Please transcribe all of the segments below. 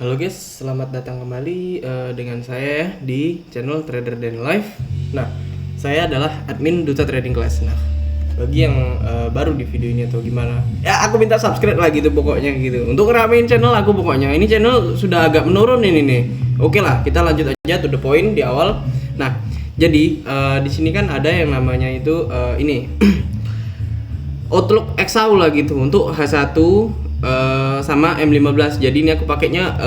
Halo guys, selamat datang kembali dengan saya di channel Trader Dan Life. Nah, saya adalah admin Duta Trading Class. Nah, bagi yang baru di video ini atau gimana, ya aku minta subscribe lah gitu pokoknya gitu. Untuk ngeramein channel aku pokoknya. Ini channel sudah agak menurun ini nih. Oke lah, kita lanjut aja to the point di awal. Nah, jadi di sini kan ada yang namanya itu ini Outlook Exau lah gitu untuk H1 sama M15. Jadi ini aku pakainya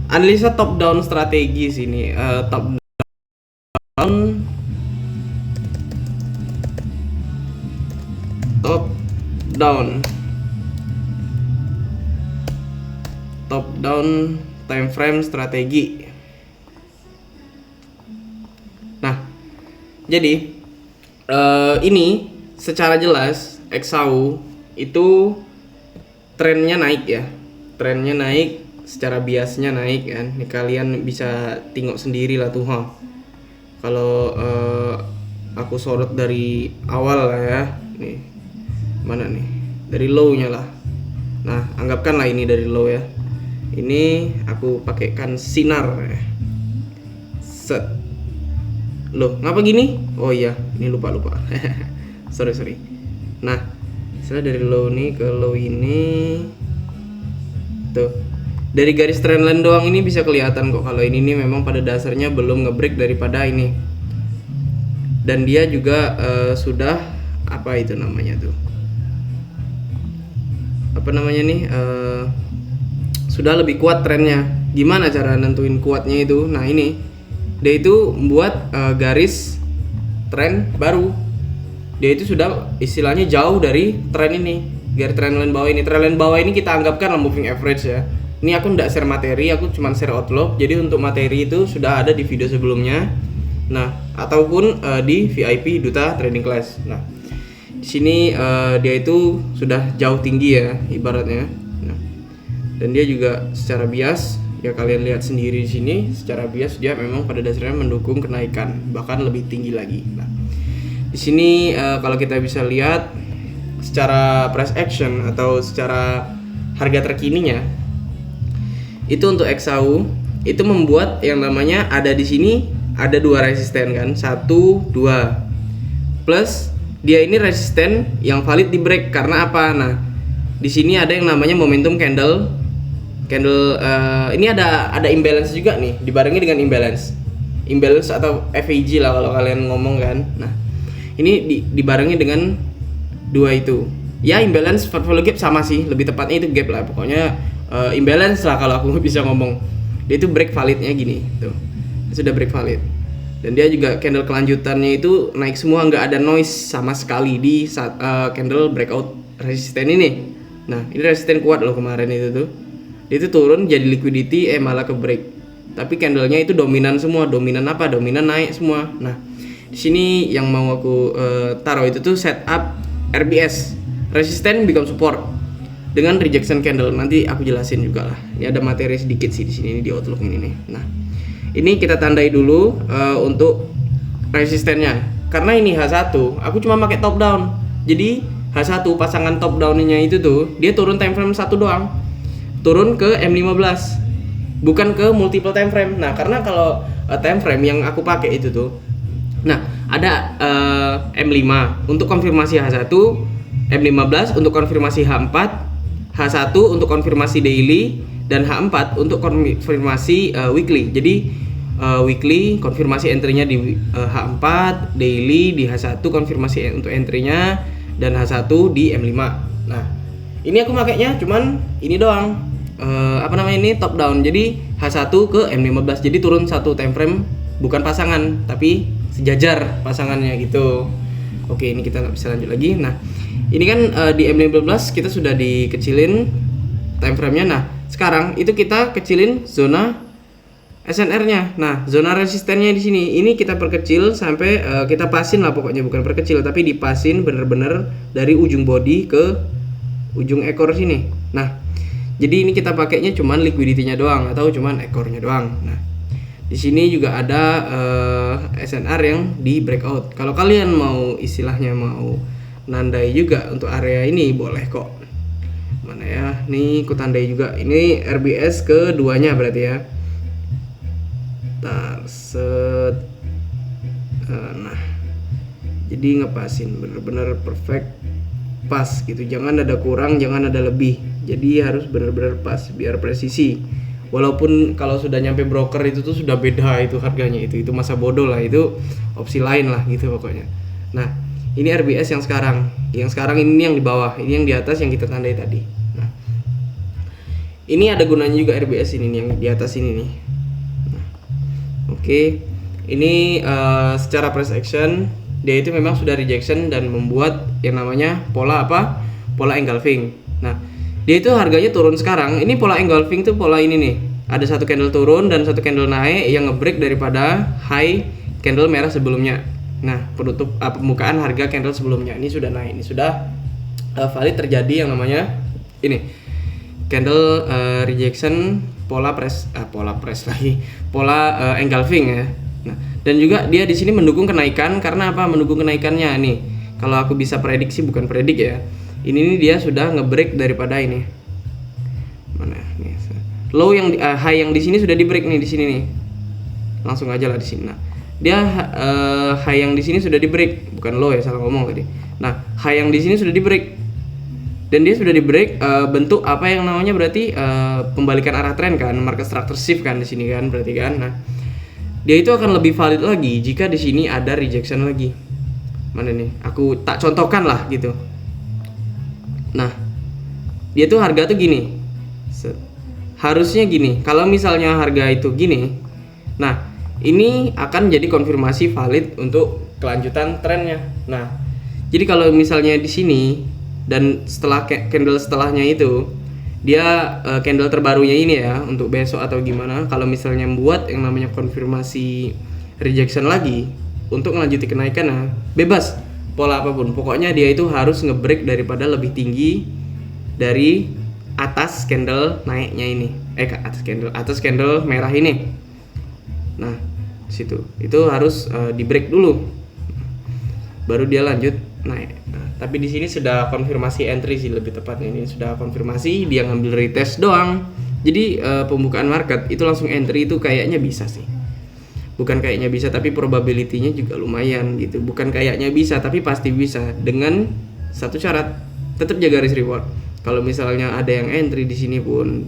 analisa top down strategi sini, top down top down time frame strategi. Nah, jadi ini secara jelas Exau itu trennya naik ya, trennya naik, secara biasnya naik kan. Nih kalian bisa tengok sendiri lah tuh, kalau aku sorot dari awal lah ya, nih mana nih, dari low-nya lah. Nah, anggapkanlah ini dari low ya. Ini aku pakaikan sinar ya. Set. Loh, ngapa gini? Oh iya, ini lupa. sorry. Nah, saya dari low nih ke low ini tuh, dari garis trendline doang ini bisa kelihatan kok kalau ini nih memang pada dasarnya belum ngebreak daripada ini, dan dia juga sudah apa itu namanya tuh, apa namanya nih, sudah lebih kuat trennya. Gimana cara nentuin kuatnya itu? Nah, ini dia itu membuat garis tren baru. Dia itu sudah istilahnya jauh dari tren ini, garis trendline bawah ini. Trendline bawah ini kita anggapkan moving average ya. Ini aku nggak share materi, aku cuma share outlook. Jadi untuk materi itu sudah ada di video sebelumnya. Nah, ataupun di VIP Duta Trading Class. Nah, di sini dia itu sudah jauh tinggi ya ibaratnya. Nah, dan dia juga secara bias ya, kalian lihat sendiri di sini, secara bias dia memang pada dasarnya mendukung kenaikan, bahkan lebih tinggi lagi. Nah, di sini kalau kita bisa lihat secara price action atau secara harga terkininya, itu untuk Exau itu membuat yang namanya ada di sini ada dua resisten kan, 1, 2, plus dia ini resisten yang valid di break karena apa? Nah, di sini ada yang namanya momentum candle ini ada imbalance juga nih, dibarengi dengan imbalance atau FAG lah kalau kalian ngomong kan. Nah, ini dibarengi dengan dua itu ya, imbalance portfolio gap sama sih, lebih tepatnya itu gap lah pokoknya, imbalance lah kalau aku bisa ngomong. Dia itu break validnya gini tuh, sudah break valid, dan dia juga candle kelanjutannya itu naik semua, nggak ada noise sama sekali di saat candle breakout resisten ini. Nah, ini resisten kuat loh kemarin itu tuh, dia itu turun jadi liquidity malah ke break, tapi candlenya itu dominan semua. Dominan apa? Dominan naik semua. Nah, di sini yang mau aku taruh itu tuh setup RBS, resisten become support dengan rejection candle. Nanti aku jelasin juga lah. Ini ada materi sedikit sih di sini di outlook ini nih. Nah, ini kita tandai dulu untuk resistennya. Karena ini H1, aku cuma pakai top down. Jadi H1 pasangan top downnya itu tuh dia turun time frame 1 doang. Turun ke M15. Bukan ke multiple time frame. Nah, karena kalau time frame yang aku pakai itu tuh, nah, ada M5 untuk konfirmasi H1, M15 untuk konfirmasi H4, H1 untuk konfirmasi daily, dan H4 untuk konfirmasi weekly. Jadi weekly konfirmasi entry-nya di H4, daily di H1 konfirmasi untuk entry-nya, dan H1 di M5. Nah, ini aku makainya cuman ini doang. Apa namanya ini top down. Jadi H1 ke M15. Jadi turun satu time frame, bukan pasangan tapi sejajar pasangannya gitu. Oke, ini kita nggak bisa lanjut lagi. Nah, ini kan di M15 kita sudah dikecilin time frame-nya. Nah, sekarang itu kita kecilin zona SNR-nya. Nah, zona resistennya di sini. Ini kita perkecil sampai kita pasin lah pokoknya, bukan perkecil tapi dipasin bener-bener dari ujung body ke ujung ekor sini. Nah, jadi ini kita pakainya cuman liquidity-nya doang atau cuman ekornya doang. Nah, di sini juga ada SNR yang di breakout. Kalau kalian mau istilahnya mau nandai juga untuk area ini boleh kok. Mana ya? Nih ku tandai juga. Ini RBS keduanya berarti ya. Ntar set. Nah, jadi ngepasin bener-bener perfect pas gitu. Jangan ada kurang, jangan ada lebih. Jadi harus bener-bener pas biar presisi. Walaupun kalau sudah nyampe broker itu tuh sudah beda itu harganya, itu masa bodoh lah, itu opsi lain lah gitu pokoknya. Nah, ini RBS yang sekarang. Yang sekarang ini yang di bawah, ini yang di atas yang kita tandai tadi. Nah, ini ada gunanya juga RBS ini nih, yang di atas ini nih. Nah, oke. Ini secara price action dia itu memang sudah rejection dan membuat yang namanya pola apa? Pola engulfing. Nah, dia itu harganya turun sekarang. Ini pola engulfing tuh pola ini nih. Ada satu candle turun dan satu candle naik yang ngebreak daripada high candle merah sebelumnya. Nah, penutup pembukaan harga candle sebelumnya ini sudah naik. Ini sudah valid terjadi yang namanya ini candle rejection pola press lagi. Pola engulfing ya. Nah, dan juga dia di sini mendukung kenaikan karena apa? Mendukung kenaikannya nih. Kalau aku bisa prediksi, bukan predik ya. Ini nih dia sudah ngebreak daripada ini. Mana nih? Low yang high yang di sini sudah di break nih di sini nih. Langsung aja lah di sini. Nah, dia high yang di sini sudah di break, bukan low ya, salah ngomong tadi. Nah, high yang di sini sudah di break. Dan dia sudah di break bentuk apa yang namanya berarti pembalikan arah tren kan, market structure shift kan di sini kan berarti kan. Nah, dia itu akan lebih valid lagi jika di sini ada rejection lagi. Mana nih? Aku tak contohkan lah gitu. Nah, dia tuh harga tuh gini. Harusnya gini. Kalau misalnya harga itu gini, nah ini akan jadi konfirmasi valid untuk kelanjutan trennya. Nah, jadi kalau misalnya di sini dan setelah candle setelahnya itu dia candle terbarunya ini ya untuk besok atau gimana, kalau misalnya membuat yang namanya konfirmasi rejection lagi untuk melanjuti kenaikan, nah bebas pola apapun, pokoknya dia itu harus ngebreak daripada lebih tinggi dari atas candle naiknya ini, atas candle merah ini. Nah situ itu harus di break dulu baru dia lanjut naik. Nah, tapi di sini sudah konfirmasi entry sih lebih tepatnya, ini sudah konfirmasi dia ngambil retest doang. Jadi pembukaan market itu langsung entry itu kayaknya bisa sih. Bukan kayaknya bisa tapi probability-nya juga lumayan gitu. Bukan kayaknya bisa tapi pasti bisa dengan satu syarat, tetap jaga risk reward. Kalau misalnya ada yang entry di sini pun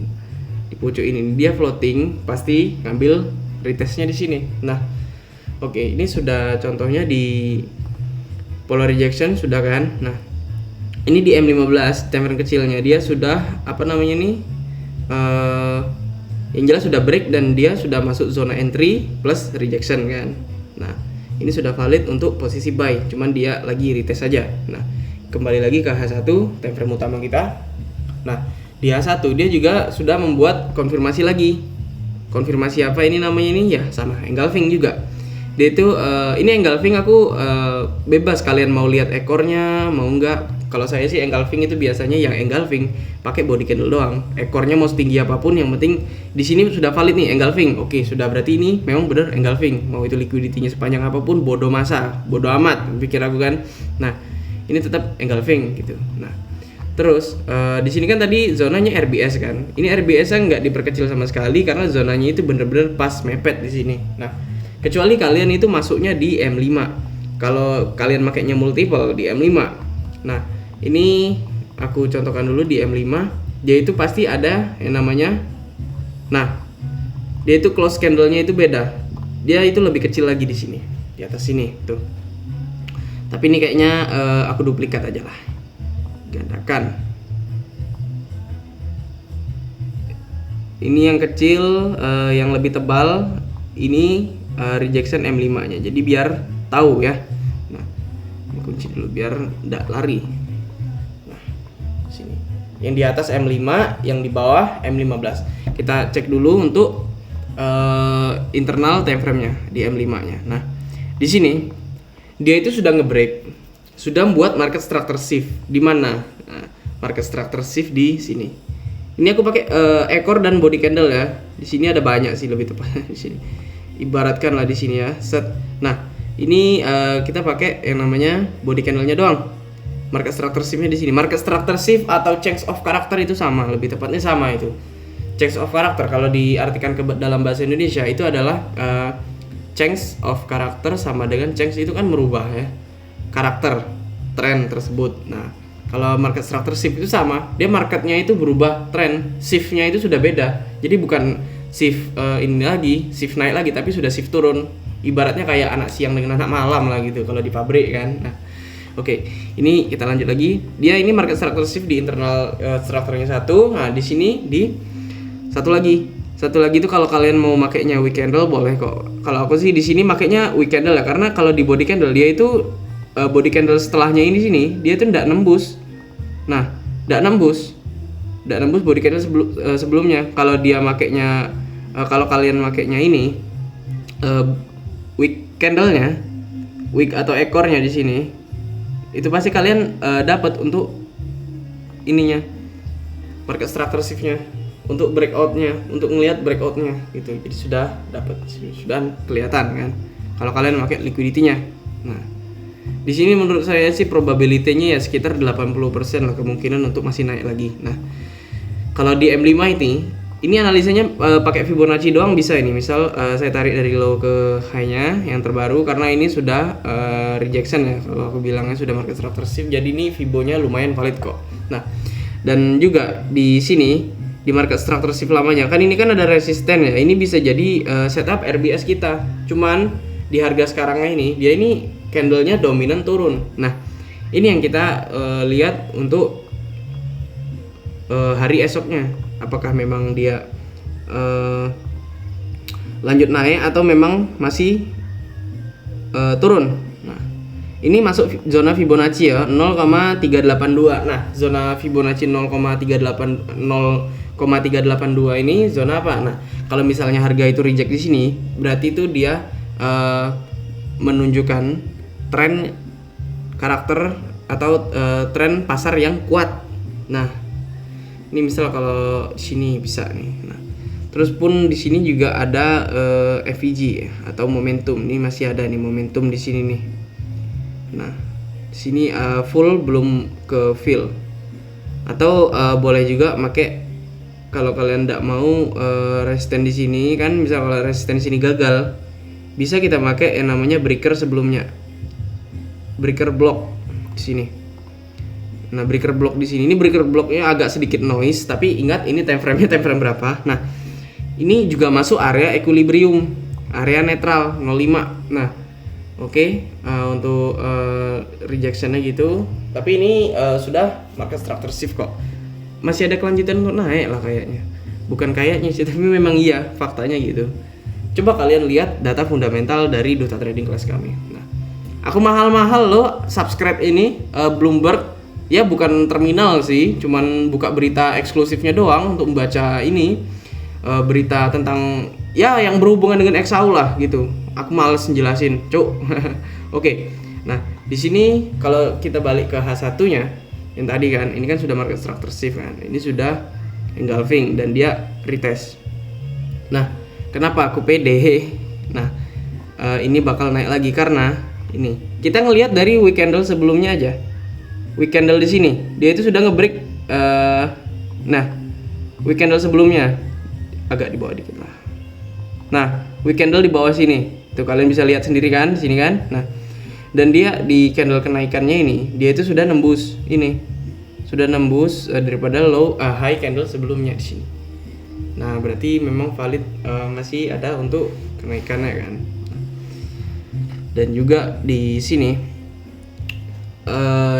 di pucuk ini dia floating, pasti ngambil retestnya di sini. Nah, oke, ini sudah contohnya di polar rejection sudah kan. Nah, ini di M15 time frame kecilnya dia sudah apa namanya nih yang jelas sudah break dan dia sudah masuk zona entry plus rejection kan. Nah, ini sudah valid untuk posisi buy, cuman dia lagi retest saja. Nah, kembali lagi ke H1 time frame utama kita. Nah, di H1 dia juga sudah membuat konfirmasi lagi. Konfirmasi apa ini namanya ini ya, sama engulfing juga. Dia itu ini engulfing aku bebas kalian mau lihat ekornya mau enggak. Kalau saya sih engulfing itu biasanya yang engulfing pakai body candle doang. Ekornya mau setinggi apapun yang penting di sini sudah valid nih engulfing. Oke, sudah berarti ini memang benar engulfing. Mau itu liquidity-nya sepanjang apapun bodo amat pikir aku kan. Nah, ini tetap engulfing gitu. Nah, terus di sini kan tadi zonanya RBS kan. Ini RBS-nya nggak diperkecil sama sekali karena zonanya itu bener-bener pas mepet di sini. Nah, kecuali kalian itu masuknya di M5. Kalau kalian makainya multiple di M5. Nah, ini aku contohkan dulu di M5. Dia itu pasti ada yang namanya, nah, dia itu close candle-nya itu beda. Dia itu lebih kecil lagi di sini, di atas sini tuh. Tapi ini kayaknya aku duplikat aja lah. Gandakan. Ini yang kecil, yang lebih tebal. Ini rejection M5-nya. Jadi biar tahu ya. Nah, ini kunci dulu biar enggak lari. Nah, sini. Yang di atas M5, yang di bawah M15. Kita cek dulu untuk internal time frame-nya di M5-nya. Nah, di sini dia itu sudah ngebreak, sudah membuat market structure shift di mana? Nah, market structure shift di sini. Ini aku pakai ekor dan body candle ya. Di sini ada banyak sih lebih tepatnya di sini. Ibaratkan lah di sini ya. Set. Nah, ini kita pakai yang namanya body candle-nya doang. Market structure shift-nya di sini. Market structure shift atau change of character itu sama, lebih tepatnya sama itu. Change of character kalau diartikan ke dalam bahasa Indonesia itu adalah change of character sama dengan change itu kan merubah ya karakter tren tersebut. Nah, kalau market structure shift itu sama, dia marketnya itu berubah, tren shift-nya itu sudah beda. Jadi bukan shift ini lagi, shift naik lagi, tapi sudah shift turun. Ibaratnya kayak anak siang dengan anak malam lah gitu kalau di pabrik kan. Nah, oke, ini kita lanjut lagi. Dia ini market structure shift di internal strukturnya satu. Nah, di sini di satu lagi itu kalau kalian mau makainya week candle boleh kok. Kalau aku sih di sini makainya week candle ya, karena kalau di body candle dia itu body candle setelahnya ini sini dia itu tidak nembus. Nah, tidak nembus body candle sebelumnya. Kalau dia makainya kalau kalian makainya ini week candlenya, week atau ekornya di sini, itu pasti kalian dapat untuk ininya market structure shift-nya, untuk breakoutnya, untuk ngelihat breakoutnya gitu. Jadi sudah dapat, sudah kelihatan kan kalau kalian pakai liquidity-nya. Nah, di sini menurut saya sih probability-nya ya sekitar 80% lah kemungkinan untuk masih naik lagi. Nah, kalau di M5 ini analisanya pakai Fibonacci doang bisa ini. Misal saya tarik dari low ke high-nya yang terbaru, karena ini sudah rejection ya. Kalau aku bilangnya sudah market structure shift, jadi ini Fibonya lumayan valid kok. Nah, dan juga di sini di market structure shift lamanya kan ini kan ada resisten ya. Ini bisa jadi setup RBS kita. Cuman di harga sekarangnya ini dia ini candlenya dominan turun. Nah, ini yang kita lihat untuk hari esoknya, apakah memang dia lanjut naik atau memang masih turun. Nah, ini masuk zona Fibonacci ya, 0,382. Nah, zona Fibonacci 0,382 ini zona apa? Nah, kalau misalnya harga itu reject di sini, berarti itu dia menunjukkan tren karakter atau tren pasar yang kuat. Nah, ini misal kalau di sini bisa nih. Nah, terus pun di sini juga ada FVG ya, atau momentum. Ini masih ada nih momentum di sini nih. Nah, di sini full belum ke fill. Atau boleh juga pakai kalau kalian tidak mau resisten di sini kan, misal kalau resisten di sini gagal, bisa kita pakai yang namanya breaker sebelumnya. Breaker block di sini. Nah, breaker block di sini, ini breaker blocknya agak sedikit noise, tapi ingat ini time frame-nya time frame berapa. Nah, ini juga masuk area equilibrium, area netral 05. Nah, oke, untuk rejectionnya gitu. Tapi ini sudah market structure shift kok. Masih ada kelanjutan untuk naik lah kayaknya. Bukan kayaknya sih, tapi memang iya, faktanya gitu. Coba kalian lihat data fundamental dari Duta Trading Class kami. Nah, aku mahal-mahal loh subscribe ini Bloomberg. Ya bukan terminal sih, cuman buka berita eksklusifnya doang untuk membaca ini berita tentang ya yang berhubungan dengan XAU lah gitu. Aku males jelasin, cuk. Oke. Nah, di sini kalau kita balik ke H1-nya yang tadi kan, ini kan sudah market structure shift kan. Ini sudah engulfing dan dia retest. Nah, kenapa aku pede? Nah, ini bakal naik lagi karena ini. Kita ngelihat dari week candle sebelumnya aja. Week candle di sini, dia itu sudah ngebreak. Nah, week candle sebelumnya agak di bawah dikit lah. Nah, week candle di bawah sini, tuh kalian bisa lihat sendiri kan, di sini kan. Nah, dan dia di candle kenaikannya ini, dia itu sudah nembus ini, sudah nembus daripada low high candle sebelumnya di sini. Nah, berarti memang valid, masih ada untuk kenaikannya kan. Dan juga di sini.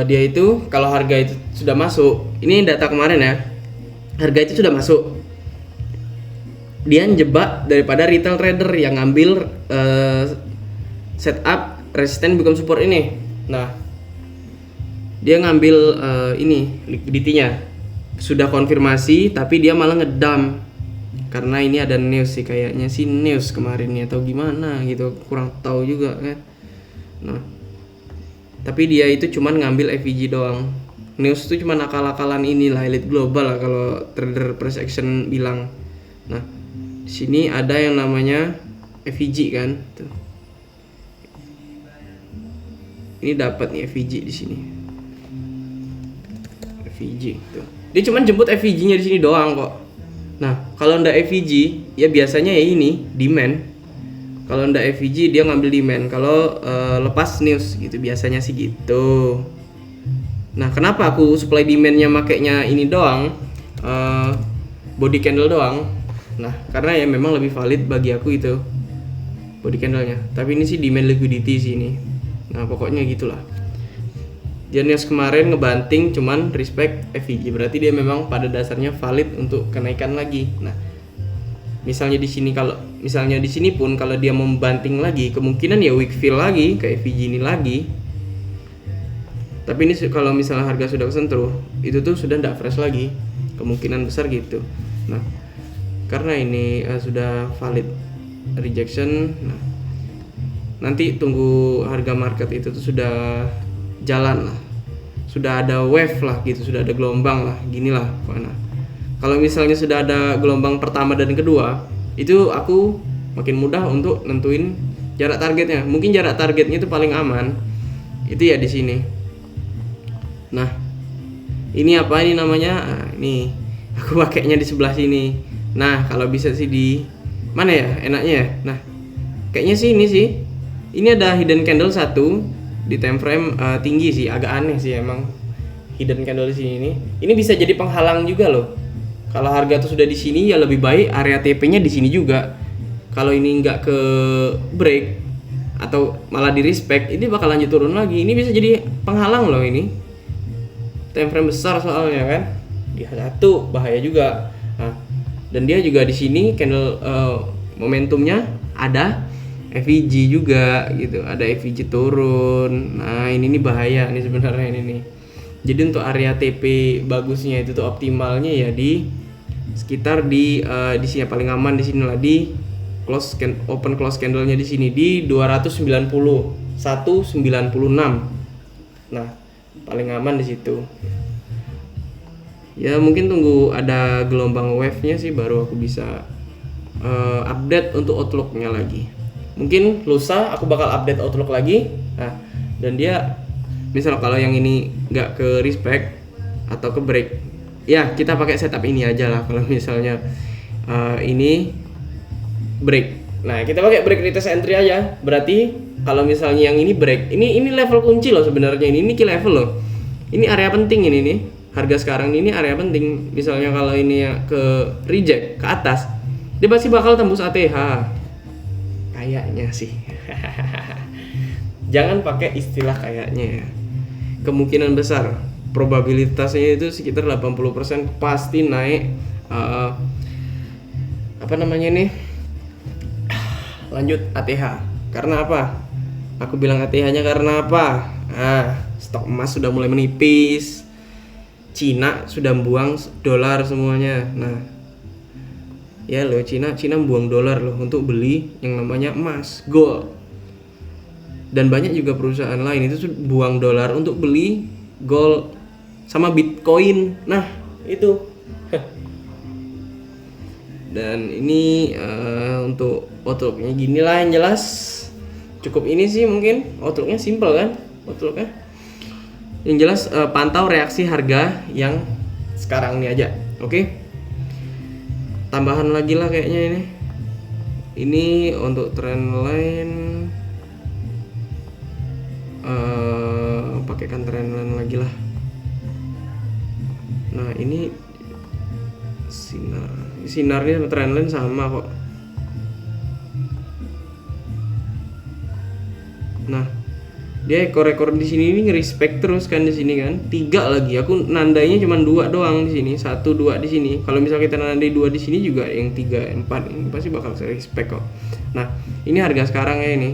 Dia itu kalau harga itu sudah masuk, ini data kemarin ya, harga itu sudah masuk, dia jebak daripada retail trader yang ngambil setup resisten become support ini. Nah, dia ngambil ini liquidity-nya sudah konfirmasi, tapi dia malah ngedump karena ini ada news sih, kayaknya sih news kemarin ya atau gimana gitu, kurang tahu juga kan. Nah, tapi dia itu cuman ngambil FVG doang. News itu cuma akal-akalan inilah Elite Global lah kalau trader price action bilang. Nah, di sini ada yang namanya FVG kan. Tuh. Ini dapat nih FVG di sini. FVG tuh. Dia cuman jemput FVG-nya di sini doang kok. Nah, kalau ndak FVG ya biasanya ya ini demand. Kalau ndak FVG dia ngambil demand. Kalau lepas news gitu biasanya sih gitu. Nah, kenapa aku supply demand-nya makainya ini doang? Body candle doang. Nah, karena ya memang lebih valid bagi aku itu body candle-nya. Tapi ini sih demand liquidity sih ini. Nah, pokoknya gitulah. Dia news kemarin ngebanting cuman respect FVG, berarti dia memang pada dasarnya valid untuk kenaikan lagi. Nah, misalnya di sini pun kalau dia mau membanting lagi, kemungkinan ya weak fill lagi ke FVG ini lagi. Tapi ini kalau misalnya harga sudah kesentuh, itu tuh sudah nggak fresh lagi, kemungkinan besar gitu. Nah, karena ini sudah valid rejection, nah nanti tunggu harga market itu tuh sudah jalan lah, sudah ada wave lah gitu, sudah ada gelombang lah, gini lah pokoknya. Kalau misalnya sudah ada gelombang pertama dan kedua, itu aku makin mudah untuk nentuin jarak targetnya. Mungkin jarak targetnya itu paling aman, itu ya di sini. Nah, ini apa ini namanya? Nah, ini aku pakainya di sebelah sini. Nah, kalau bisa sih di mana ya enaknya ya? Nah, kayaknya sih ini sih. Ini ada hidden candle satu di time frame tinggi sih, agak aneh sih emang hidden candle di sini. Ini bisa jadi penghalang juga loh. Kalau harga tuh sudah di sini ya lebih baik area TP-nya di sini juga. Kalau ini nggak ke break atau malah di respect, ini bakal lanjut turun lagi. Ini bisa jadi penghalang loh ini. Time frame besar soalnya kan. Dia satu bahaya juga. Nah, dan dia juga di sini candle momentumnya ada FVG juga gitu, ada FVG turun. Nah, ini nih bahaya nih sebenarnya ini nih. Jadi untuk area TP bagusnya itu tuh optimalnya ya di sekitar di sini paling aman di sini lah, di open close candle-nya di sini di 290 196. Nah, paling aman di situ. Ya mungkin tunggu ada gelombang wave-nya sih baru aku bisa update untuk outlook-nya lagi. Mungkin lusa aku bakal update outlook lagi. Nah, dan dia misal kalau yang ini nggak ke respect atau ke break, ya kita pakai setup ini aja lah. Kalau misalnya ini break, nah kita pakai break retest entry aja. Berarti kalau misalnya yang ini break, ini level kunci loh sebenarnya. Ini key level loh. Ini area penting ini nih. Harga sekarang ini area penting. Misalnya kalau ini ya ke reject ke atas, dia pasti bakal tembus ATH. Kayaknya sih. Jangan pakai istilah kayaknya ya. Kemungkinan besar, probabilitasnya itu sekitar 80% pasti naik apa namanya nih? Lanjut ATH. Karena apa? Aku bilang ATH-nya karena apa? Stok emas sudah mulai menipis. Cina sudah buang dolar semuanya. Nah, ya loh, Cina buang dolar loh untuk beli yang namanya emas, gold. Dan banyak juga perusahaan lain itu buang dolar untuk beli gold sama Bitcoin. Nah, itu. Dan ini untuk outlooknya gini lah yang jelas. Cukup ini sih mungkin outlooknya simple kan? Outlooknya. Yang jelas pantau reaksi harga yang sekarang ini aja. Oke? Tambahan lagi lah kayaknya ini. Ini untuk trendline pakaikan trendline lagi lah. Nah, ini sinarnya sama trendline sama kok. Nah, dia ekor-ekor di sini ini nge-respect terus kan di sini kan. 3 lagi. Aku nandainya cuma 2 doang di sini. 1 2 di sini. Kalau misalnya kita nandai 2 di sini juga yang 3 4 ini pasti bakal respect kok. Nah, ini harga sekarang ya ini.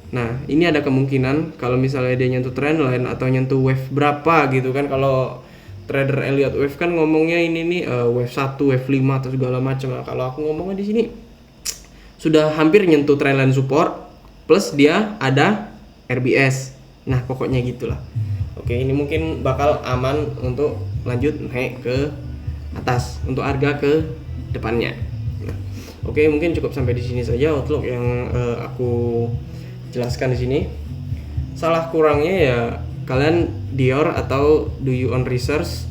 Nah, ini ada kemungkinan kalau misalnya dia nyentuh trendline atau nyentuh wave berapa gitu kan. Kalau trader Elliott wave kan ngomongnya ini nih wave 1, wave 5 atau segala macam. Nah, kalau aku ngomongnya di sini sudah hampir nyentuh trendline support plus dia ada RBS. Nah, pokoknya gitulah. Oke, ini mungkin bakal aman untuk lanjut naik ke atas untuk harga ke depannya. Nah, oke, mungkin cukup sampai di sini saja outlook yang aku jelaskan di sini. Salah kurangnya ya kalian Dior atau do you own research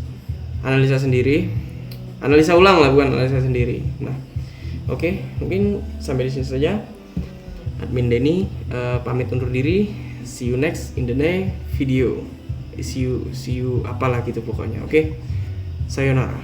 analisa sendiri, analisa ulang lah, bukan analisa sendiri. Nah, oke, mungkin sampai di sini saja. Admin Denny pamit undur diri. See you next in the next video. See you apalah gitu pokoknya. Oke, sayonara.